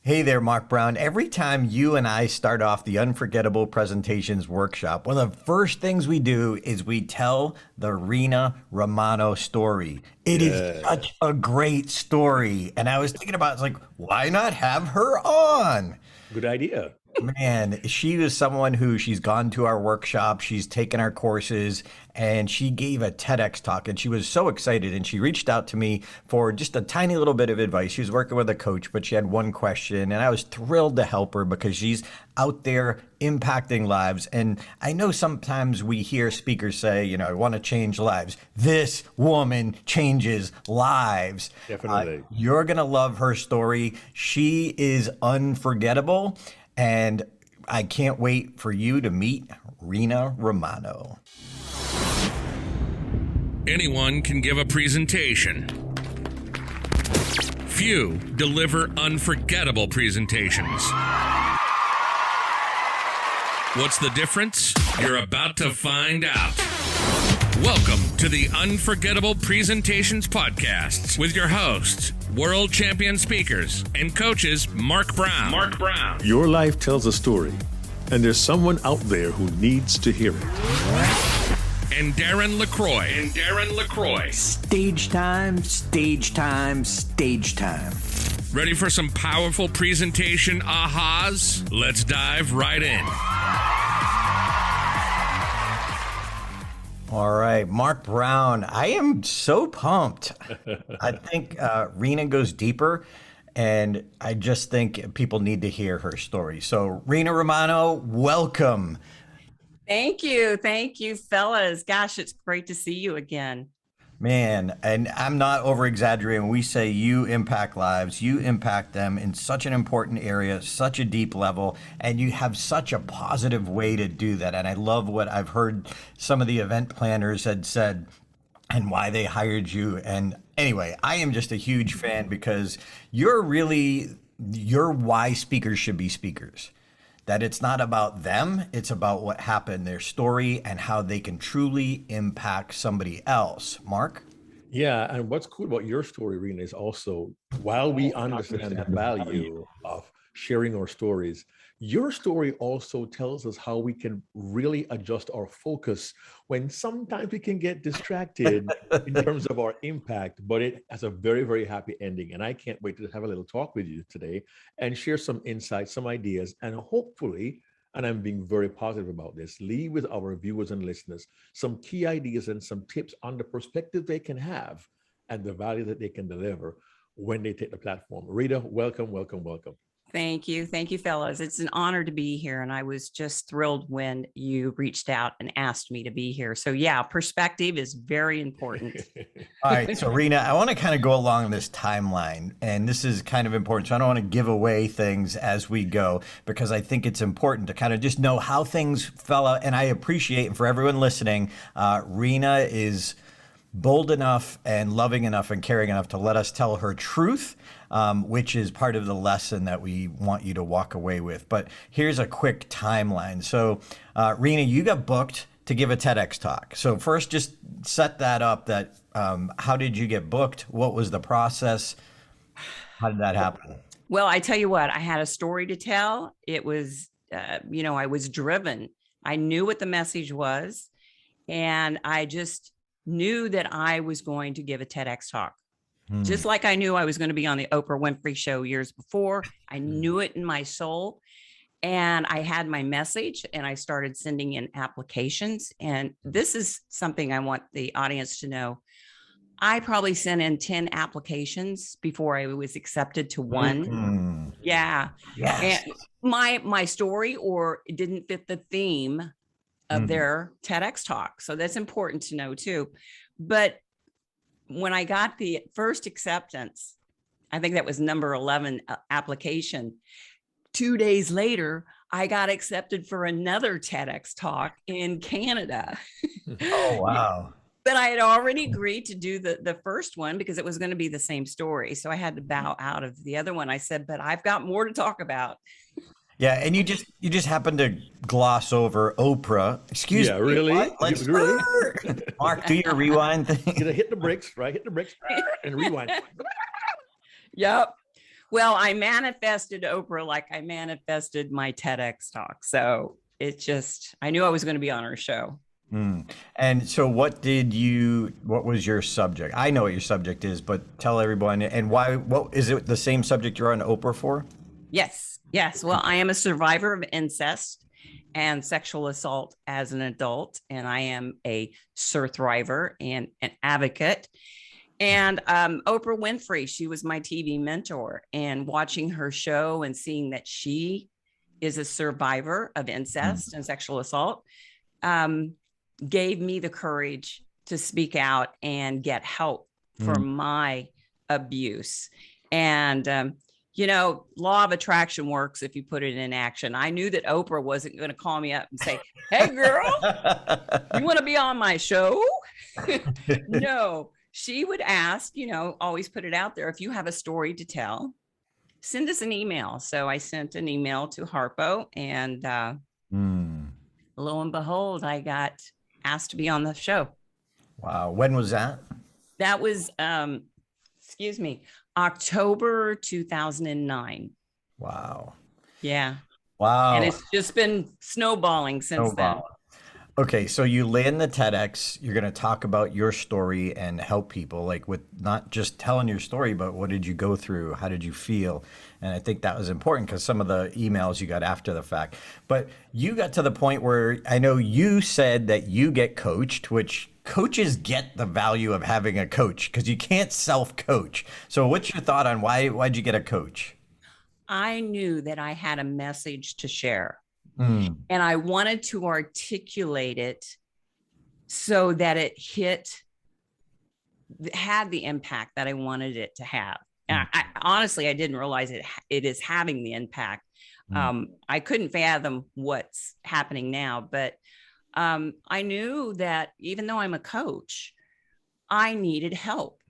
Hey there, Mark Brown. Every time you and I start off the Unforgettable Presentations workshop, one of the first things we do is we tell the Rena Romano story. It is Yeah, such a great story. And I was thinking about, it's like, why not have her on? good idea. Man, she was someone who she's gone to our workshop, she's taken our courses, and she gave a TEDx talk. And she was so excited. And she reached out to me for just a tiny little bit of advice. She was working with a coach, but she had one question. And I was thrilled to help her because she's out there impacting lives. And I know sometimes we hear speakers say, I want to change lives. This woman changes lives. Definitely. You're going to love her story. She is unforgettable. And I can't wait for you to meet Rena Romano. Anyone can give a presentation. Few deliver unforgettable presentations. What's the difference? You're about to find out. Welcome to the Unforgettable Presentations Podcasts with your hosts, world champion speakers and coaches Mark Brown. Your life tells a story, and there's someone out there who needs to hear it. And Darren LaCroix. Stage time, stage time, stage time. Ready for some powerful presentation ahas? Let's dive right in. All right, Mark Brown, I am so pumped. I think Rena goes deeper, and I just think people need to hear her story. So, Rena Romano, welcome. Thank you. Thank you, fellas. Gosh, it's great to see you again. Man, and I'm not over exaggerating when we say you impact lives, you impact them in such an important area, such a deep level, and you have such a positive way to do that. And I love what I've heard some of the event planners had said and why they hired you. And anyway, I am just a huge fan because you're why speakers should be speakers. That it's not about them, it's about what happened, their story, and how they can truly impact somebody else. Mark? Yeah, and what's cool about your story, Rena, is also while we understand the value of sharing our stories, your story also tells us how we can really adjust our focus when sometimes we can get distracted in terms of our impact, but it has a very, very happy ending. And I can't wait to have a little talk with you today and share some insights, some ideas, and hopefully, and I'm being very positive about this, leave with our viewers and listeners some key ideas and some tips on the perspective they can have and the value that they can deliver when they take the platform. Rita, welcome, welcome, welcome. Thank you. Thank you, fellas. It's an honor to be here. And I was just thrilled when you reached out and asked me to be here. So yeah, perspective is very important. All right, so Rena, I want to kind of go along this timeline, and this is kind of important. So I don't want to give away things as we go because I think it's important to kind of just know how things fell out. And I appreciate, and for everyone listening, Rena is bold enough and loving enough and caring enough to let us tell her truth, which is part of the lesson that we want you to walk away with. But here's a quick timeline. So, Rena, you got booked to give a TEDx talk. So first, just set that up. How did you get booked? What was the process? How did that happen? Well, I tell you what, I had a story to tell. It was, I was driven. I knew what the message was, and I just knew that I was going to give a TEDx talk. Just like I knew I was going to be on the Oprah Winfrey Show years before. I knew it in my soul. And I had my message and I started sending in applications. And this is something I want the audience to know. I probably sent in 10 applications before I was accepted to one. Yeah. Yes. And my story or it didn't fit the theme of their TEDx talk. So that's important to know too. But when I got the first acceptance, I think that was number 11 application. 2 days later, I got accepted for another TEDx talk in Canada. Oh, wow. But I had already agreed to do the first one because it was going to be the same story. So I had to bow out of the other one. I said, but I've got more to talk about. Yeah, and you just happened to gloss over Oprah. Excuse me. Yeah, really? What? Let's Really? Mark, do your rewind thing. You know, hit the brakes, right? Hit the brakes and rewind. Yep. Well, I manifested Oprah like I manifested my TEDx talk. So I knew I was going to be on her show. And so what was your subject? I know what your subject is, but tell everyone, and why, what is it the same subject you're on Oprah for? Yes. Yes. Well, I am a survivor of incest and sexual assault as an adult, and I am a surTHRIVer and an advocate. And Oprah Winfrey, she was my TV mentor, and watching her show and seeing that she is a survivor of incest and sexual assault gave me the courage to speak out and get help for my abuse. And, law of attraction works if you put it in action. I knew that Oprah wasn't going to call me up and say, hey, girl, you want to be on my show? No, she would ask, always put it out there. If you have a story to tell, send us an email. So I sent an email to Harpo, and lo and behold, I got asked to be on the show. Wow. When was that? That was, October 2009. Wow. Yeah. Wow. And it's just been snowballing since then. Okay, so you land the TEDx, you're going to talk about your story and help people, like with not just telling your story, but what did you go through? How did you feel? And I think that was important because some of the emails you got after the fact. But you got to the point where I know you said that you get coached, which coaches get the value of having a coach because you can't self-coach. So what's your thought on why'd you get a coach? I knew that I had a message to share. And I wanted to articulate it so that it had the impact that I wanted it to have. And honestly, I didn't realize it is having the impact. I couldn't fathom what's happening now, but I knew that even though I'm a coach, I needed help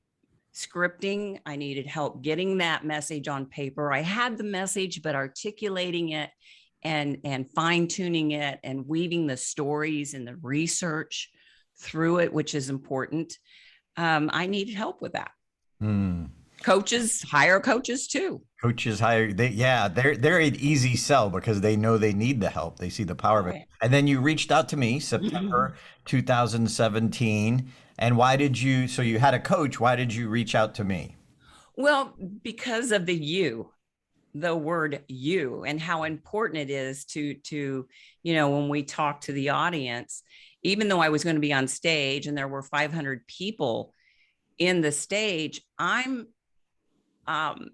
scripting. I needed help getting that message on paper. I had the message, but articulating it and fine tuning it and weaving the stories and the research through it, which is important. I needed help with that. Coaches hire coaches too. Coaches hire, they're an easy sell because they know they need the help. They see the power of it. And then you reached out to me September 2017. And so you had a coach, why did you reach out to me? Well, because of the word you and how important it is to when we talk to the audience, even though I was going to be on stage and there were 500 people in the stage, I'm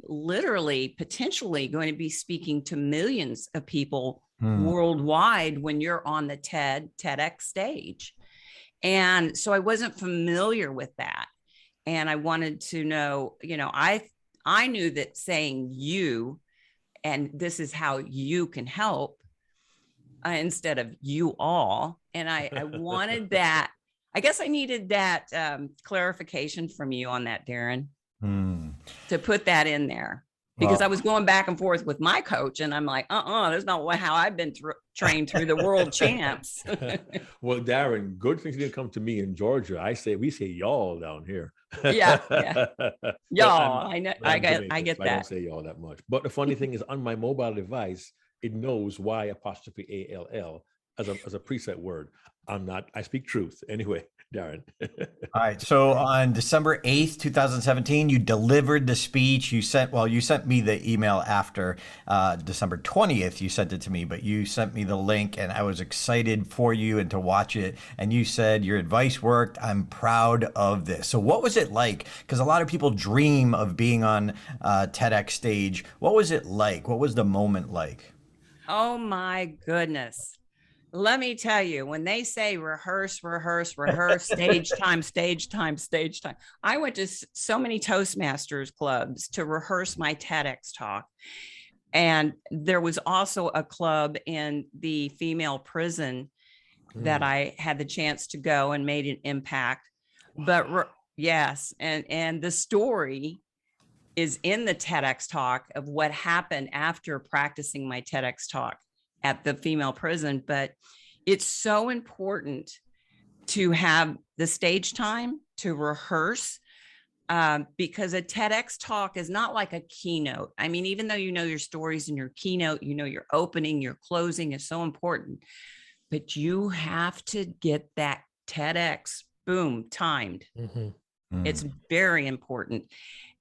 literally potentially going to be speaking to millions of people worldwide when you're on the TEDx stage. And so I wasn't familiar with that. And I wanted to know, I knew that saying you, and this is how you can help instead of you all. And I wanted that. I guess I needed that clarification from you on that, Darren, to put that in there, because I was going back and forth with my coach and I'm like, that's not how I've been trained through the world champs. Well, Darren, good things didn't come to me in Georgia. We say y'all down here. Yeah. Y'all. I know. I get that. I don't say y'all that much. But the funny thing is, on my mobile device, it knows Y'_ALL as a preset word. I speak truth. Anyway, Darren. All right. So on December 8th, 2017, you delivered the speech. You sent me the email after December 20th. You sent it to me, but you sent me the link and I was excited for you and to watch it. And you said your advice worked. I'm proud of this. So what was it like? Because a lot of people dream of being on TEDx stage. What was it like? What was the moment like? Oh my goodness. Let me tell you, when they say rehearse, stage time. I went to so many Toastmasters clubs to rehearse my TEDx talk. And there was also a club in the female prison that I had the chance to go and made an impact. But yes, and the story is in the TEDx talk of what happened after practicing my TEDx talk at the female prison. But it's so important to have the stage time to rehearse because a TEDx talk is not like a keynote. I mean, even though you know your stories and your keynote, you know your opening, your closing is so important, but you have to get that TEDx, boom, timed. It's very important.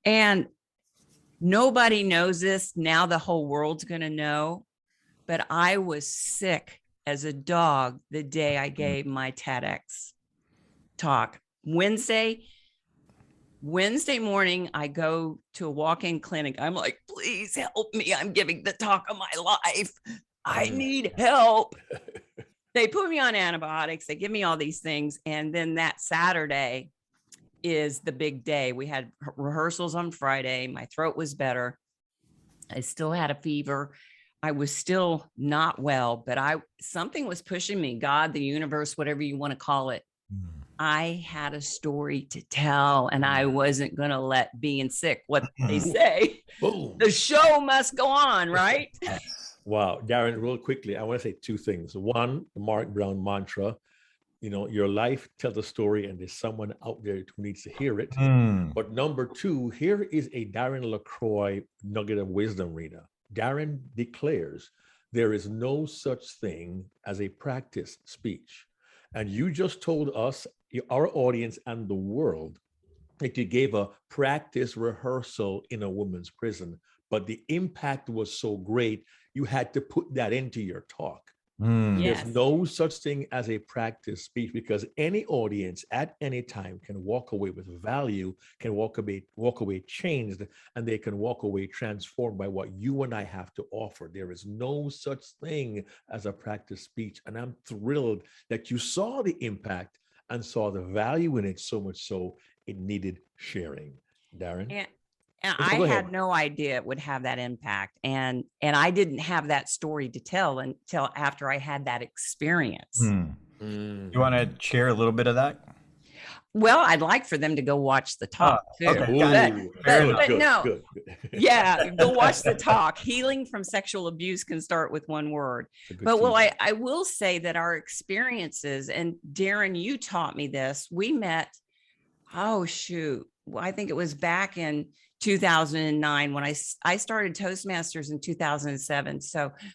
And nobody knows this. Now the whole world's going to know, but I was sick as a dog the day I gave my TEDx talk. Wednesday morning, I go to a walk-in clinic. I'm like, please help me. I'm giving the talk of my life. I need help. They put me on antibiotics. They give me all these things. And then that Saturday is the big day. We had rehearsals on Friday. My throat was better. I still had a fever. I was still not well, but something was pushing me, God, the universe, whatever you want to call it. I had a story to tell, and I wasn't going to let being sick, what they say, the show must go on, right? Wow. Darren, real quickly, I want to say two things. One, the Mark Brown mantra, your life tells a story and there's someone out there who needs to hear it. But number two, here is a Darren LaCroix nugget of wisdom, Rena. Darren declares there is no such thing as a practice speech. And you just told us, our audience and the world, that you gave a practice rehearsal in a woman's prison, but the impact was so great, you had to put that into your talk. Yes. There's no such thing as a practice speech, because any audience at any time can walk away with value, can walk away changed, and they can walk away transformed by what you and I have to offer. There is no such thing as a practice speech. And I'm thrilled that you saw the impact and saw the value in it, so much so it needed sharing. Darren? And I had no idea it would have that impact. And I didn't have that story to tell until after I had that experience. You want to share a little bit of that? Well, I'd like for them to go watch the talk too. Okay. But yeah, go watch the talk. Healing from sexual abuse can start with one word. But I will say that our experiences, and Darren, you taught me this. We met, I think it was back in 2009 when I started Toastmasters in 2007.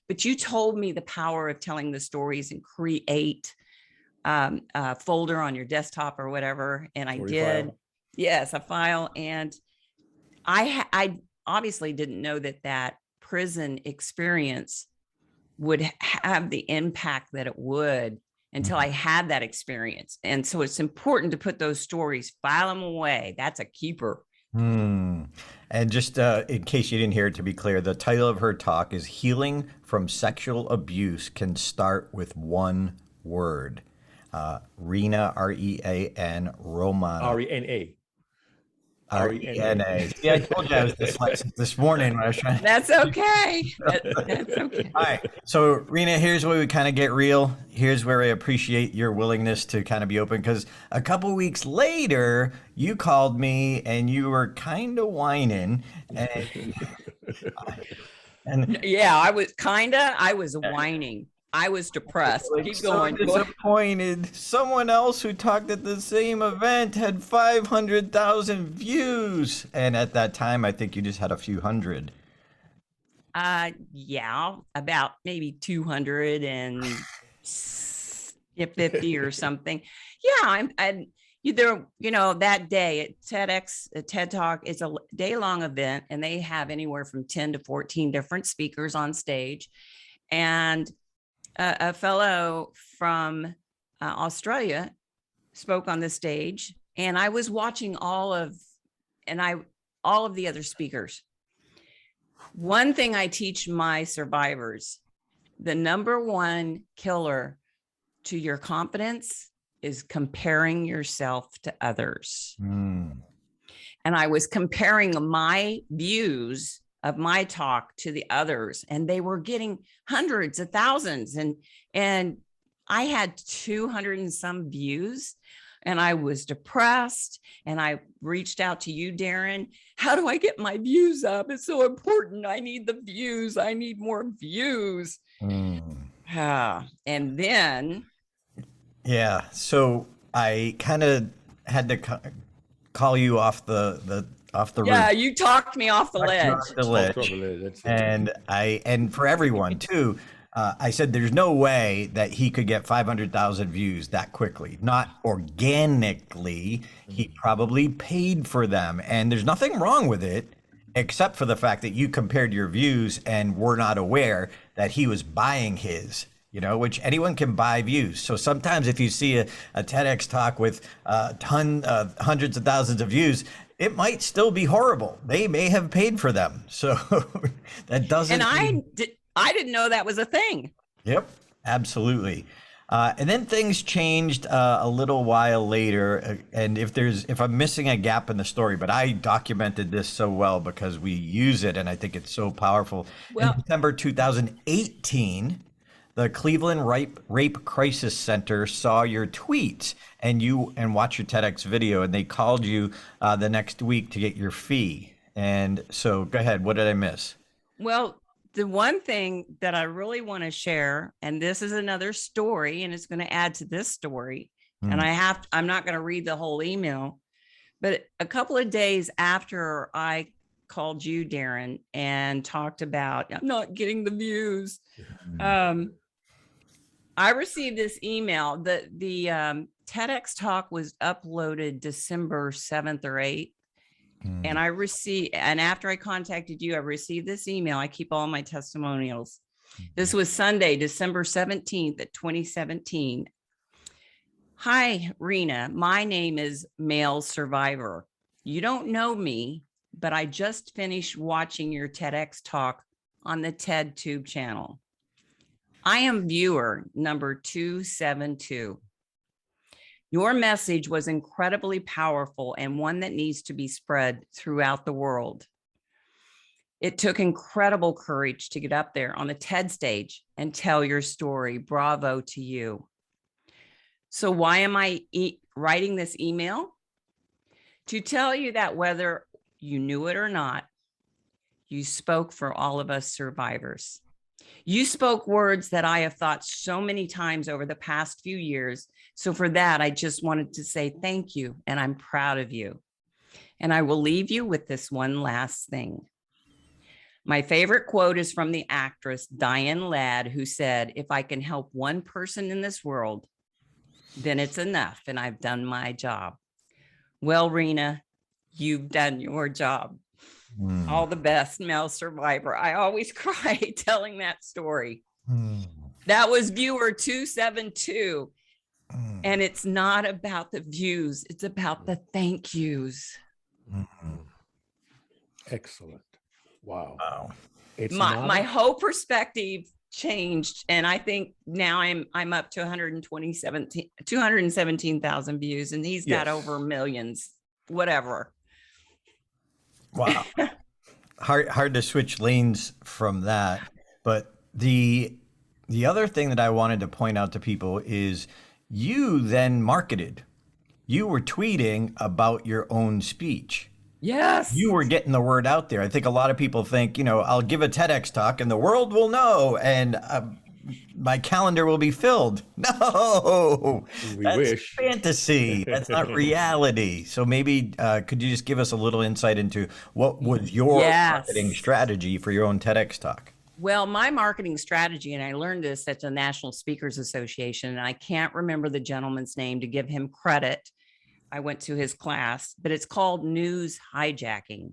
But you told me the power of telling the stories and create a folder on your desktop or whatever. And I did. File. Yes, a file. And I obviously didn't know that prison experience would have the impact that it would until I had that experience. And so it's important to put those stories, file them away. That's a keeper. And just in case you didn't hear it, to be clear, the title of her talk is Healing from Sexual Abuse Can Start with One Word. Rena, R-E-A-N, Romano. R-E-N-A. R-E-N-A. Yeah, I told you I was dyslexic this morning when I was trying to... That's okay. That's okay. All right. So, Rena, here's where we kind of get real. Here's where I appreciate your willingness to kind of be open, because a couple weeks later, you called me and you were kind of whining. And yeah, I was whining. I was depressed. Keep going. So disappointed. Someone else who talked at the same event had 500,000 views. And at that time, I think you just had a few hundred. Yeah, about maybe 250 or something. Yeah, that day at TEDx, a TED Talk, it's a day-long event, and they have anywhere from 10 to 14 different speakers on stage. And a fellow from Australia spoke on the stage, and I was watching all of the other speakers. One thing I teach my survivors, the number one killer to your confidence is comparing yourself to others. And I was comparing my views of my talk to the others, and they were getting hundreds of thousands, and I had 200 and some views, and I was depressed, and I reached out to you, Darren. How do I get my views up? It's so important. I need the views. I need more views. And then so I kind of had to call you off the Yeah, roof. you talked me off the Talked you ledge. off the ledge. That's it. And for everyone too, I said there's no way that he could get 500,000 views that quickly, not organically. He probably paid for them, and there's nothing wrong with it, except for the fact that you compared your views and were not aware that he was buying his. Which anyone can buy views. So sometimes if you see a TEDx talk with hundreds of thousands of views, it might still be horrible. They may have paid for them. So that doesn't. And I didn't know that was a thing. Yep, absolutely. And then things changed a little while later. And if I'm missing a gap in the story, but I documented this so well because we use it and I think it's so powerful. Well, in December 2018, the Cleveland Rape Crisis Center saw your tweets and watched your TEDx video, and they called you the next week to get your fee. And so go ahead. What did I miss? Well, the one thing that I really want to share, and this is another story, and it's going to add to this story. And I'm not going to read the whole email, but a couple of days after I called you, Darren, and talked about I'm not getting the views. I received this email. The TEDx talk was uploaded December 7th or 8th. And after I contacted you, I received this email. I keep all my testimonials. This was Sunday, December 17th at 2017. Hi, Rena. My name is Male Survivor. You don't know me, but I just finished watching your TEDx talk on the TED Tube channel. I am viewer number 272. Your message was incredibly powerful and one that needs to be spread throughout the world. It took incredible courage to get up there on the TED stage and tell your story. Bravo to you. So why am I writing this email? To tell you that whether you knew it or not, you spoke for all of us survivors. You spoke words that I have thought so many times over the past few years. So for that, I just wanted to say thank you, and I'm proud of you. And I will leave you with this one last thing. My favorite quote is from the actress Diane Ladd, who said, "If I can help one person in this world, then it's enough, and I've done my job." Well, Rena, you've done your job. All the best, Male Survivor. I always cry telling that story. That was viewer 272. And it's not about the views. It's about the thank yous. Excellent. Wow. It's my whole perspective changed. And I think now I'm up to 217,000 views, and he's got over millions, whatever. Wow. Hard to switch lanes from that. But the other thing that I wanted to point out to people is you then marketed. You were tweeting about your own speech. Yes. You were getting the word out there. I think a lot of people think, I'll give a TEDx talk and the world will know and my calendar will be filled. No, that's fantasy. That's not reality. So maybe could you just give us a little insight into what was your marketing strategy for your own TEDx talk? Well, my marketing strategy, and I learned this at the National Speakers Association, and I can't remember the gentleman's name to give him credit. I went to his class, but it's called news hijacking.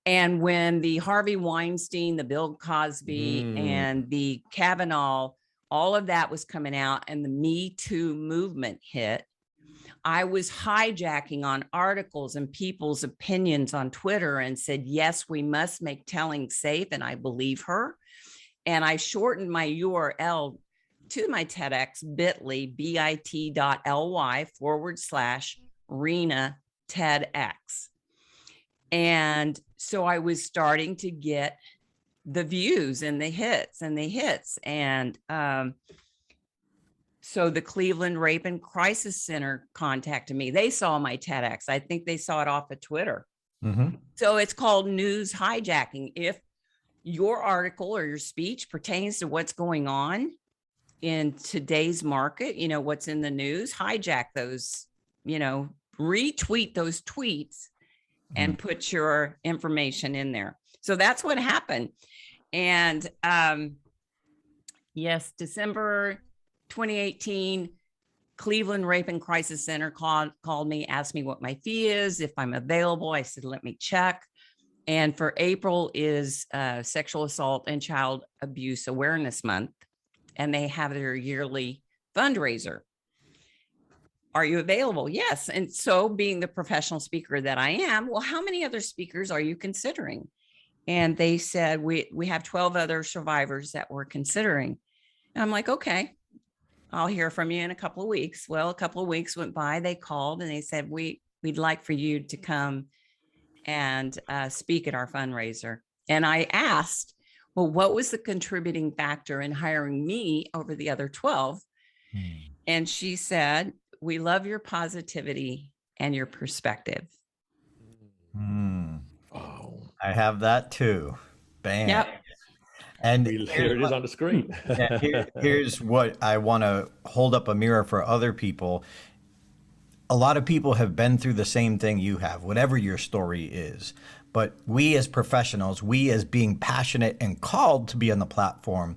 And when the Harvey Weinstein, the Bill Cosby, and the Kavanaugh, all of that was coming out and the Me Too movement hit, I was hijacking on articles and people's opinions on Twitter and said, yes, we must make telling safe. And I believe her. And I shortened my URL to my TEDx, bit.ly/Rena TEDx. And so I was starting to get the views and the hits. And so the Cleveland Rape and Crisis Center contacted me. They saw my TEDx. I think they saw it off of Twitter. So it's called news hijacking. If your article or your speech pertains to what's going on in today's market, what's in the news, hijack those, retweet those tweets and put your information in there. So that's what happened. And yes, December 2018, Cleveland Rape and Crisis Center called me, asked me what my fee is, if I'm available. I said, let me check. And for April is Sexual Assault and Child Abuse Awareness Month. And they have their yearly fundraiser. Are you available? Yes. And so being the professional speaker that I am, well, how many other speakers are you considering? And they said, we have 12 other survivors that we're considering. And I'm like, okay, I'll hear from you in a couple of weeks. Well, a couple of weeks went by. They called and they said, we'd like for you to come and speak at our fundraiser. And I asked, well, what was the contributing factor in hiring me over the other 12? And she said, we love your positivity and your perspective. Oh, I have that too. Bam. Yep. And here it is on the screen. here's what I want to hold up a mirror for other people. A lot of people have been through the same thing you have, whatever your story is. But we as professionals, we as being passionate and called to be on the platform,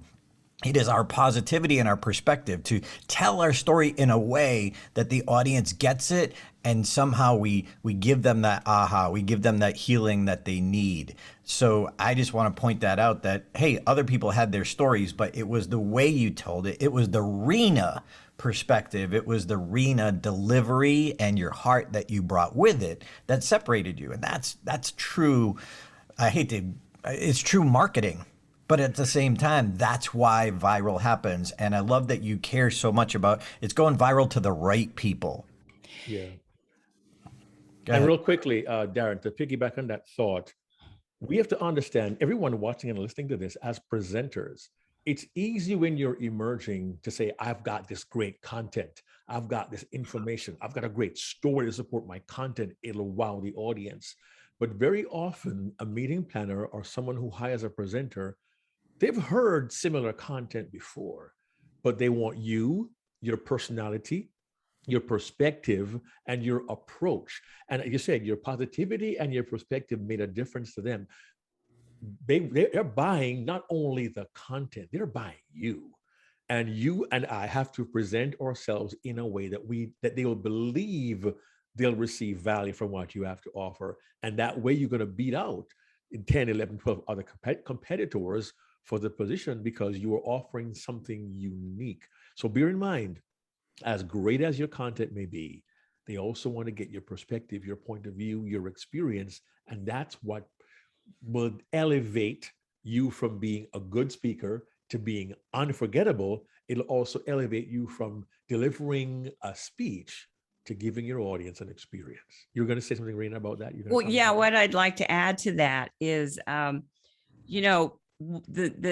it is our positivity and our perspective to tell our story in a way that the audience gets it, and somehow we give them that aha, we give them that healing that they need. So I just want to point that out, that, hey, other people had their stories, but it was the way you told it. It was the Rena perspective. It was the Rena delivery and your heart that you brought with it that separated you. And that's true. It's true marketing. But at the same time, that's why viral happens. And I love that you care so much about it's going viral to the right people. Yeah. And real quickly, Darren, to piggyback on that thought, we have to understand, everyone watching and listening to this as presenters, it's easy when you're emerging to say, I've got this great content. I've got this information. I've got a great story to support my content. It'll wow the audience. But very often a meeting planner or someone who hires a presenter, they've heard similar content before, but they want you, your personality, your perspective, and your approach. And you said your positivity and your perspective made a difference to them. They're buying not only the content, they're buying you. And you and I have to present ourselves in a way that they will believe they'll receive value from what you have to offer. And that way you're going to beat out in 10, 11, 12 other competitors for the position because you are offering something unique. So bear in mind, as great as your content may be, they also want to get your perspective, your point of view, your experience. And that's what will elevate you from being a good speaker to being unforgettable. It'll also elevate you from delivering a speech to giving your audience an experience. You're going to say something, Rena, about that? Well, yeah, what I'd like to add to that is, the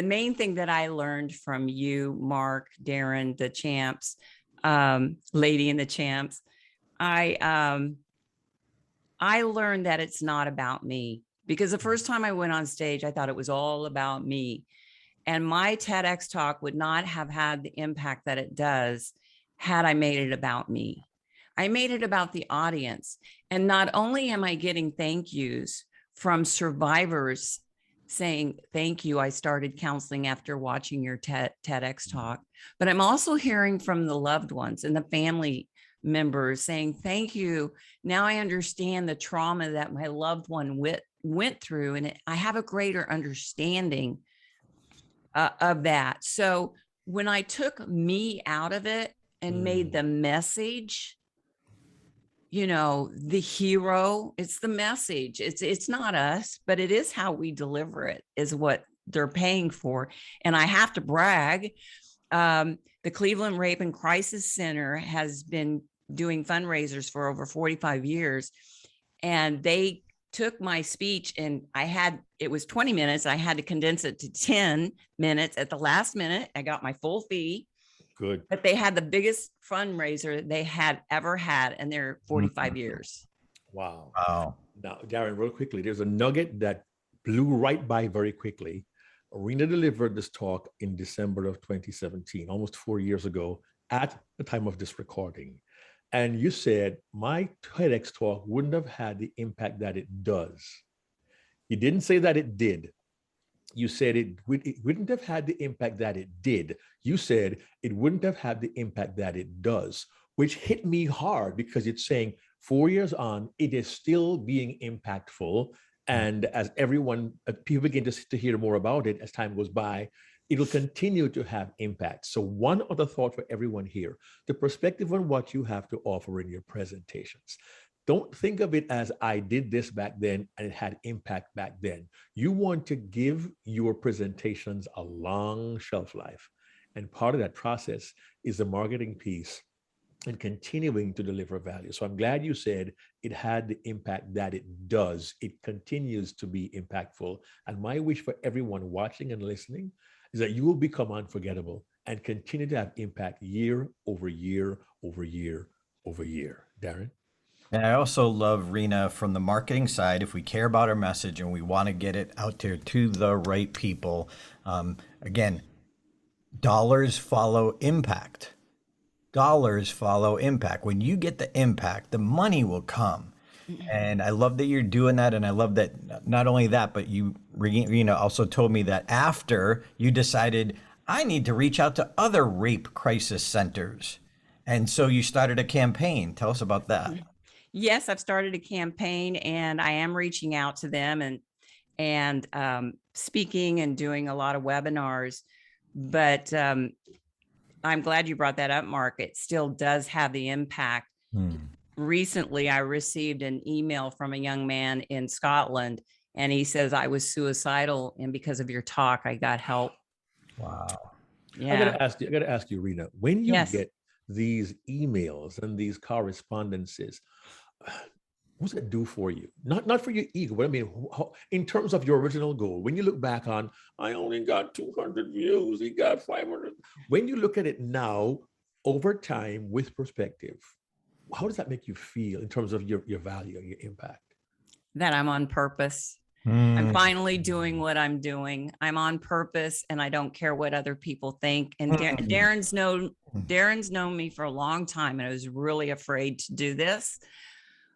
main thing that I learned from you, Mark, Darren, the champs, Lady and the champs, I learned that it's not about me, because the first time I went on stage, I thought it was all about me. And my TEDx talk would not have had the impact that it does had I made it about me. I made it about the audience. And not only am I getting thank yous from survivors saying, thank you, I started counseling after watching your TEDx talk, but I'm also hearing from the loved ones and the family members saying, thank you. Now I understand the trauma that my loved one went through, and I have a greater understanding of that. So when I took me out of it and made the message, the hero, it's the message. It's not us, but it is how we deliver it is what they're paying for. And I have to brag. The Cleveland Rape and Crisis Center has been doing fundraisers for over 45 years. And they took my speech, and it was 20 minutes. I had to condense it to 10 minutes. At the last minute, I got my full fee. Good. But they had the biggest fundraiser they had ever had in their 45 years. Wow. Wow. Now, Darren, real quickly, there's a nugget that blew right by very quickly. Rena delivered this talk in December of 2017, almost 4 years ago, at the time of this recording. And you said my TEDx talk wouldn't have had the impact that it does. You didn't say that it did. You said it wouldn't have had the impact that it did. You said it wouldn't have had the impact that it does, which hit me hard because it's saying 4 years on, it is still being impactful. And as people begin to hear more about it as time goes by, it'll continue to have impact. So one other thought for everyone here, the perspective on what you have to offer in your presentations. Don't think of it as I did this back then and it had impact back then. You want to give your presentations a long shelf life. And part of that process is the marketing piece and continuing to deliver value. So I'm glad you said it had the impact that it does. It continues to be impactful. And my wish for everyone watching and listening is that you will become unforgettable and continue to have impact year over year over year over year. Darren? And I also love, Rena, from the marketing side, if we care about our message and we want to get it out there to the right people, again, dollars follow impact. Dollars follow impact. When you get the impact, the money will come. And I love that you're doing that. And I love that not only that, but you also told me that after you decided, I need to reach out to other rape crisis centers. And so you started a campaign. Tell us about that. Yes, I've started a campaign and I am reaching out to them and speaking and doing a lot of webinars. But I'm glad you brought that up, Mark. It still does have the impact. Recently, I received an email from a young man in Scotland, and he says, I was suicidal, and because of your talk, I got help. Wow. Yeah. I gotta ask you, Rena, when you get these emails and these correspondences, what does it do for you? Not for your ego, but I mean, in terms of your original goal, when you look back on, I only got 200 views, he got 500. When you look at it now, over time, with perspective, how does that make you feel in terms of your value and your impact? That I'm on purpose. I'm finally doing what I'm doing. I'm on purpose and I don't care what other people think. And Darren's known me for a long time and I was really afraid to do this.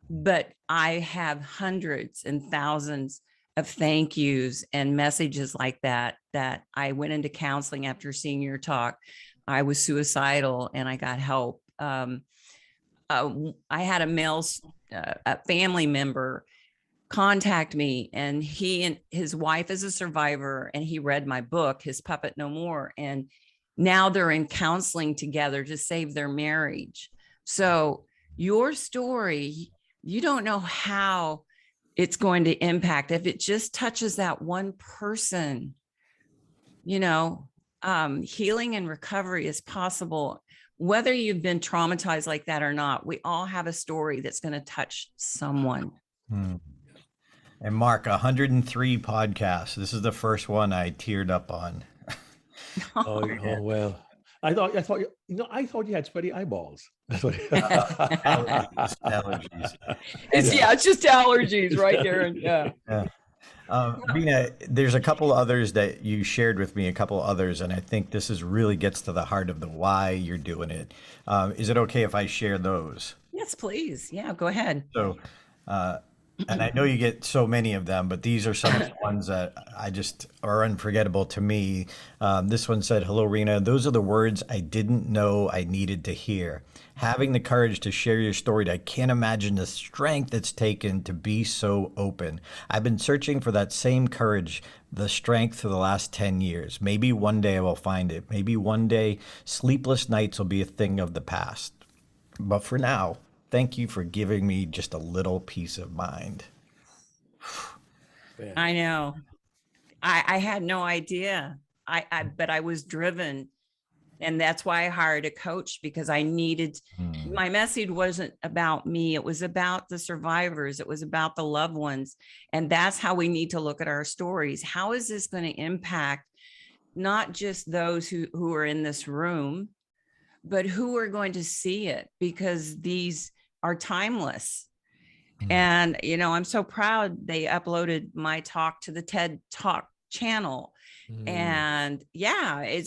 But I have hundreds and thousands of thank yous and messages like that I went into counseling after seeing your talk. I was suicidal and I got help. I had a family member contact me, and he and his wife is a survivor, and he read my book, His Puppet No More, and now they're in counseling together to save their marriage. So your story, you don't know how it's going to impact. If it just touches that one person, healing and recovery is possible. Whether you've been traumatized like that or not, we all have a story that's going to touch someone. And Mark, 103 podcasts. This is the first one I teared up on. Oh well. I thought you had sweaty eyeballs. Allergies. It's just allergies, right, Darren? Yeah. Rena, there's a couple others that you shared with me, and I think this really gets to the heart of the why you're doing it. Is it okay if I share those? Yes, please. Yeah, go ahead. So, and I know you get so many of them, but these are some of the ones that are unforgettable to me. This one said, "Hello, Rena. Those are the words I didn't know I needed to hear. Having the courage to share your story, I can't imagine the strength it's taken to be so open. I've been searching for that same courage, the strength for the last 10 years. Maybe one day I will find it. Maybe one day sleepless nights will be a thing of the past. But for now, thank you for giving me just a little peace of mind." I know. I had no idea. But I was driven. And that's why I hired a coach, because I needed, my message wasn't about me. It was about the survivors. It was about the loved ones. And that's how we need to look at our stories. How is this going to impact not just those who are in this room, but who are going to see it? Because these are timeless. And, I'm so proud they uploaded my talk to the TED Talk channel. And yeah,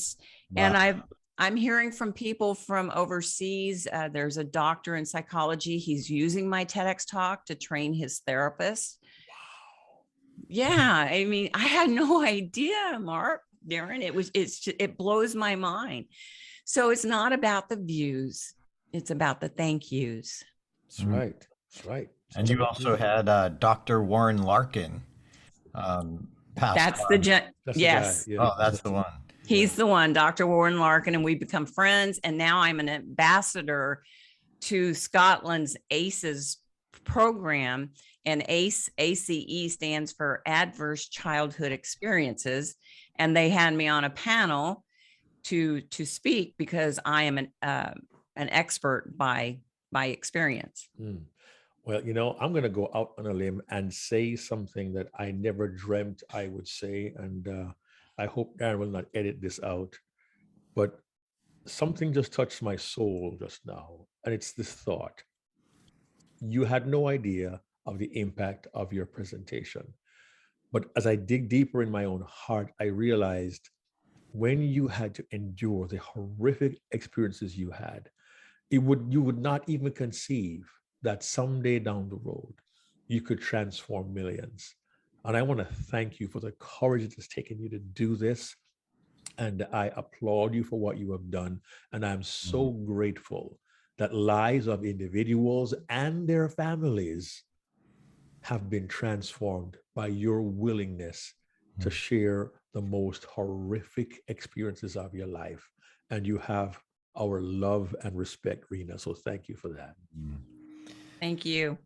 and I'm hearing from people from overseas. There's a doctor in psychology. He's using my TEDx talk to train his therapist. Wow. Yeah. I mean, I had no idea, Mark, Darren. It blows my mind. So it's not about the views. It's about the thank yous. That's right. That's right. And you also had Dr. Warren Larkin. That's on. That's yes. the guy. Yeah. Oh, that's the one. He's the one, Dr. Warren Larkin, and we've become friends. And now I'm an ambassador to Scotland's ACEs program. And ACE stands for Adverse Childhood Experiences. And they had me on a panel to speak because I am an expert by experience. Well, I'm going to go out on a limb and say something that I never dreamt I would say. And I hope Darren will not edit this out. But something just touched my soul just now. And it's this thought. You had no idea of the impact of your presentation. But as I dig deeper in my own heart, I realized when you had to endure the horrific experiences you had, you would not even conceive that someday down the road, you could transform millions. And I want to thank you for the courage it has taken you to do this. And I applaud you for what you have done. And I'm so grateful that lives of individuals and their families have been transformed by your willingness to share the most horrific experiences of your life. And you have our love and respect, Rena. So thank you for that. Thank you.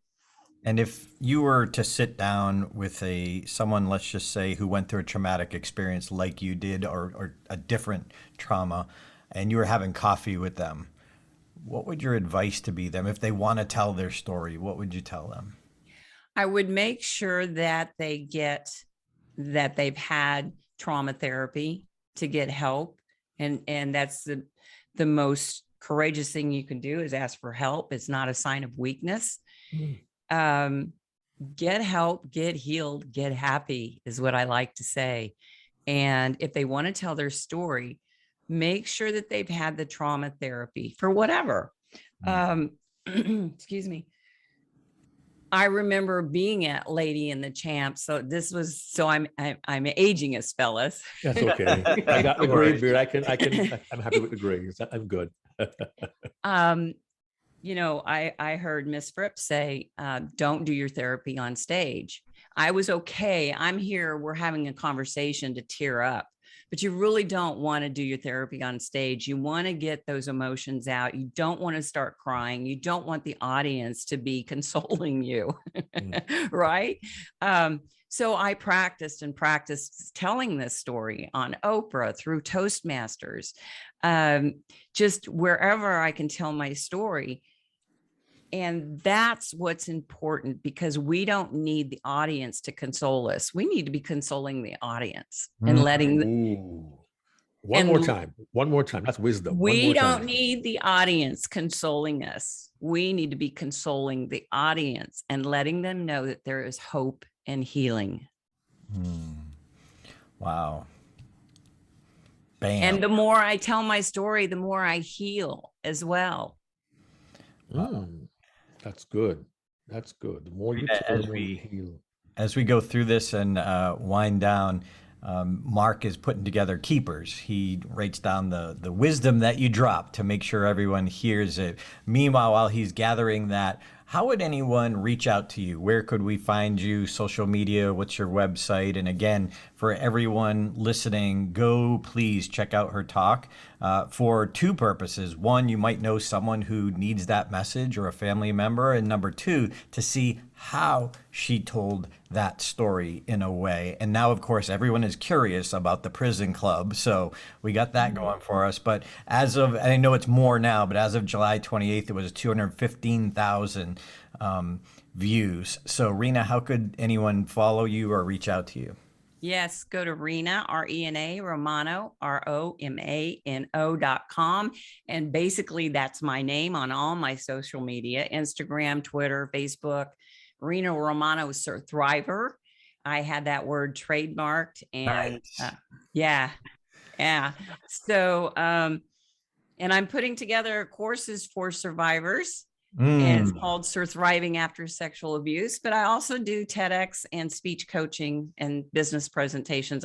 And if you were to sit down with someone, let's just say, who went through a traumatic experience like you did, or a different trauma, and you were having coffee with them, what would your advice to be them? If they want to tell their story, what would you tell them? I would make sure that they've had trauma therapy to get help. And that's the most courageous thing you can do, is ask for help. It's not a sign of weakness. Get help, get healed, get happy is what I like to say. And if they want to tell their story, make sure that they've had the trauma therapy for whatever. Excuse me. I remember being at Lady and the Champ. So I'm aging us, fellas. That's okay. I got the gray beard. I'm happy with the gray. I'm good. I heard Miss Fripp say, don't do your therapy on stage. I was okay. I'm here. We're having a conversation to tear up, but you really don't want to do your therapy on stage. You want to get those emotions out. You don't want to start crying. You don't want the audience to be consoling you. Right? So I practiced telling this story on Oprah, through Toastmasters, just wherever I can tell my story. And that's what's important, because we don't need the audience to console us. We need to be consoling the audience and letting them. One more time. That's wisdom. We don't need the audience consoling us. We need to be consoling the audience and letting them know that there is hope and healing. Wow. Bam. And the more I tell my story, the more I heal as well. That's good. That's good. The more you tell, the more you heal. As we go through this and wind down, Mark is putting together keepers. He writes down the wisdom that you drop to make sure everyone hears it. Meanwhile, while he's gathering that, how would anyone reach out to you? Where could we find you? Social media? What's your website? And again, for everyone listening, go please check out her talk for two purposes. One, you might know someone who needs that message, or a family member. And number two, to see how she told that story in a way. And now, of course, everyone is curious about the prison club. So we got that going for us. But as of, and I know it's more now, but as of July 28th, it was 215,000 views. So Rena, how could anyone follow you or reach out to you? Yes, go to Rena, Rena Romano, ROMANO.com. And basically that's my name on all my social media, Instagram, Twitter, Facebook. Rena Romano surTHRIVE. I had that word trademarked, and nice. yeah. So And I'm putting together courses for survivors. And it's called surTHRIVing After Sexual Abuse. But I also do TEDx and speech coaching and business presentations.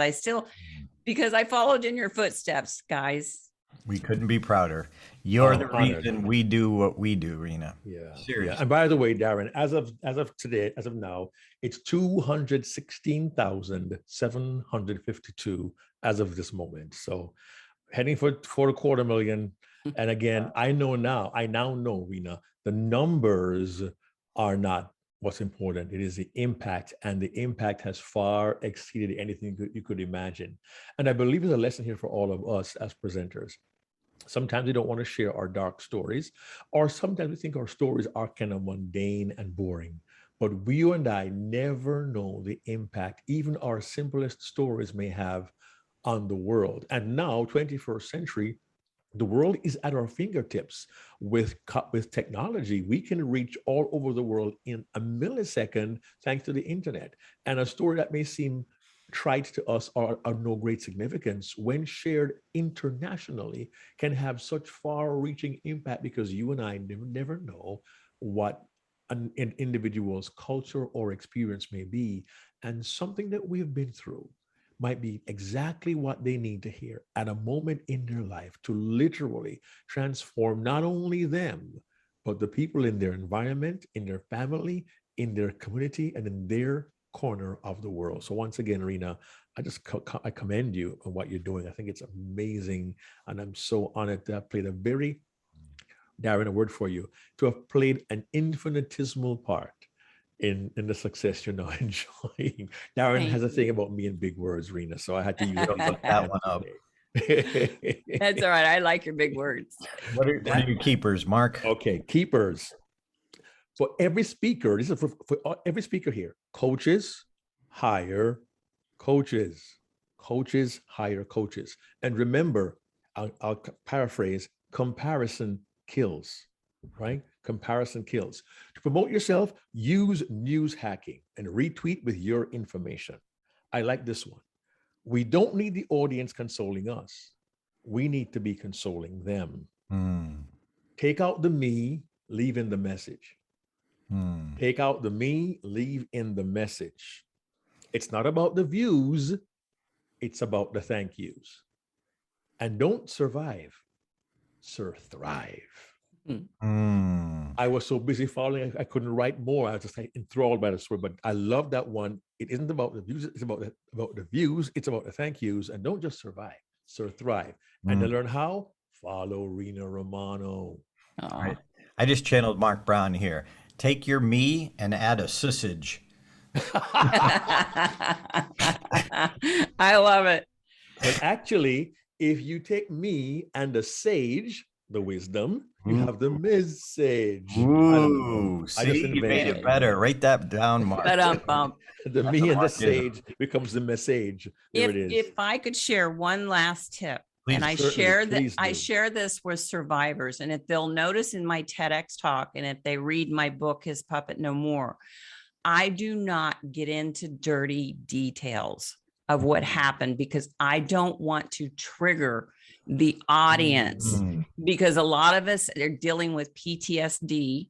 Because I followed in your footsteps, guys. We couldn't be prouder. You're the Honored. reason we do what we do, Rena. Yeah. Seriously. Yeah. And by the way, Darren, as of today, as of now, it's 216,752 as of this moment. So heading for a 250,000. And again, I now know, Rena, the numbers are not what's important. It is the impact, and the impact has far exceeded anything you could imagine. And I believe there's a lesson here for all of us as presenters. Sometimes we don't want to share our dark stories, or sometimes we think our stories are kind of mundane and boring. But you and I never know the impact even our simplest stories may have on the world. And now, 21st century, the world is at our fingertips. With technology, we can reach all over the world in a millisecond thanks to the internet. And a story that may seem trite to us or of no great significance, when shared internationally, can have such far-reaching impact, because you and I never know what an individual's culture or experience may be. And something that we've been through might be exactly what they need to hear at a moment in their life to literally transform not only them, but the people in their environment, in their family, in their community, and in their corner of the world. So once again, Rena, I commend you on what you're doing. I think it's amazing. And I'm so honored to have played Darren, a word for you, to have played an infinitesimal part in the success you're now enjoying. Darren has a thing about me and big words, Rena, so I had to use that one up. That's all right. I like your big words. What are your keepers, Mark? Okay, keepers. For every speaker, this is for every speaker here. Coaches hire coaches. Coaches hire coaches. And remember, I'll paraphrase, comparison kills, right? Comparison kills. To promote yourself, use news hacking and retweet with your information. I like this one. We don't need the audience consoling us. We need to be consoling them. Take out the me, leave in the message. Take out the me, leave in the message. It's not about the views. It's about the thank yous. And don't survive, surTHRIVE. I was so busy following, I couldn't write more. I was just like enthralled by the story, but I love that one. It isn't about the views, it's about the views, it's about the thank yous. And don't just survive, surTHRIVE. And to learn how, follow Rena Romano. Right. I just channeled Mark Brown here. Take your me and add a sausage. I love it. But actually, if you take me and the sage, the wisdom, you have the message. Ooh, see, you made it better. Write that down, Mark. The me and the sage becomes the message. There it is. If I could share one last tip, Please, and I share this with survivors, and if they'll notice in my TEDx talk, and if they read my book, His Puppet No More, I do not get into dirty details of what happened, because I don't want to trigger the audience, because a lot of us are dealing with PTSD.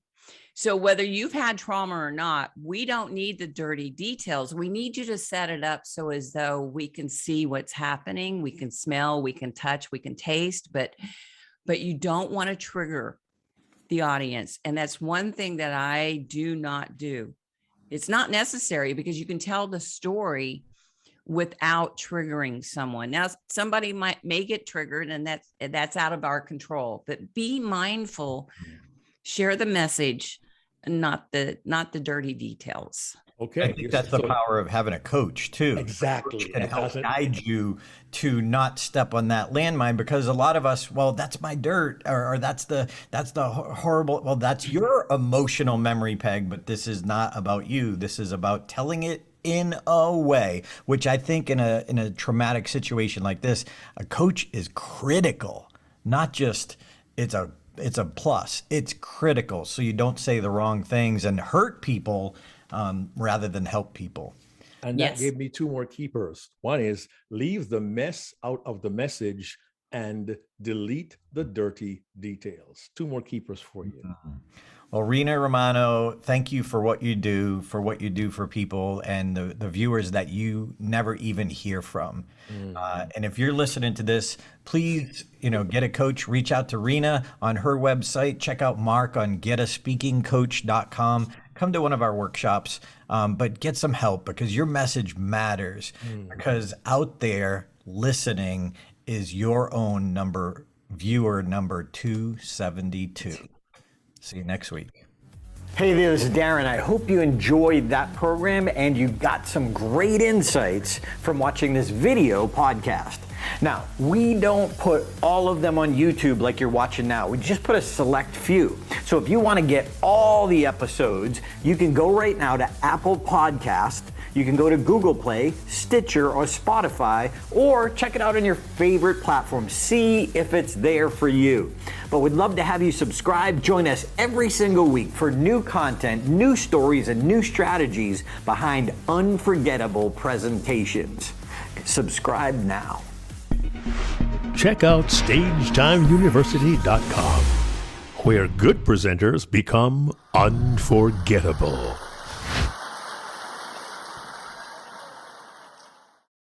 So whether you've had trauma or not, we don't need the dirty details. We need you to set it up so as though we can see what's happening. We can smell, we can touch, we can taste, but you don't want to trigger the audience. And that's one thing that I do not do. It's not necessary, because you can tell the story without triggering someone. Now, somebody may get triggered, and that's out of our control, but be mindful, share the message, not the dirty details. Okay. I think that's the power of having a coach too. Exactly. And help guide you to not step on that landmine, because a lot of us, well, that's my dirt, or that's the horrible, well, that's your emotional memory peg, but this is not about you. This is about telling it in a way, which I think in a traumatic situation like this, a coach is critical. Not just it's a plus, it's critical, so you don't say the wrong things and hurt people rather than help people. And that gave me two more keepers. One is leave the mess out of the message and delete the dirty details. 2 more keepers for you. Well, Rena Romano, thank you for what you do for people and the viewers that you never even hear from. And if you're listening to this, please, get a coach, reach out to Rena on her website, check out Mark on getaspeakingcoach.com. Come to one of our workshops, but get some help because your message matters because out there listening is your own viewer number 272. See you next week. Hey there, this is Darren. I hope you enjoyed that program and you got some great insights from watching this video podcast. Now, we don't put all of them on YouTube like you're watching now. We just put a select few. So if you want to get all the episodes, you can go right now to Apple Podcast. You can go to Google Play, Stitcher, or Spotify, or check it out on your favorite platform. See if it's there for you. But we'd love to have you subscribe. Join us every single week for new content, new stories, and new strategies behind unforgettable presentations. Subscribe now. Check out StageTimeUniversity.com, where good presenters become unforgettable.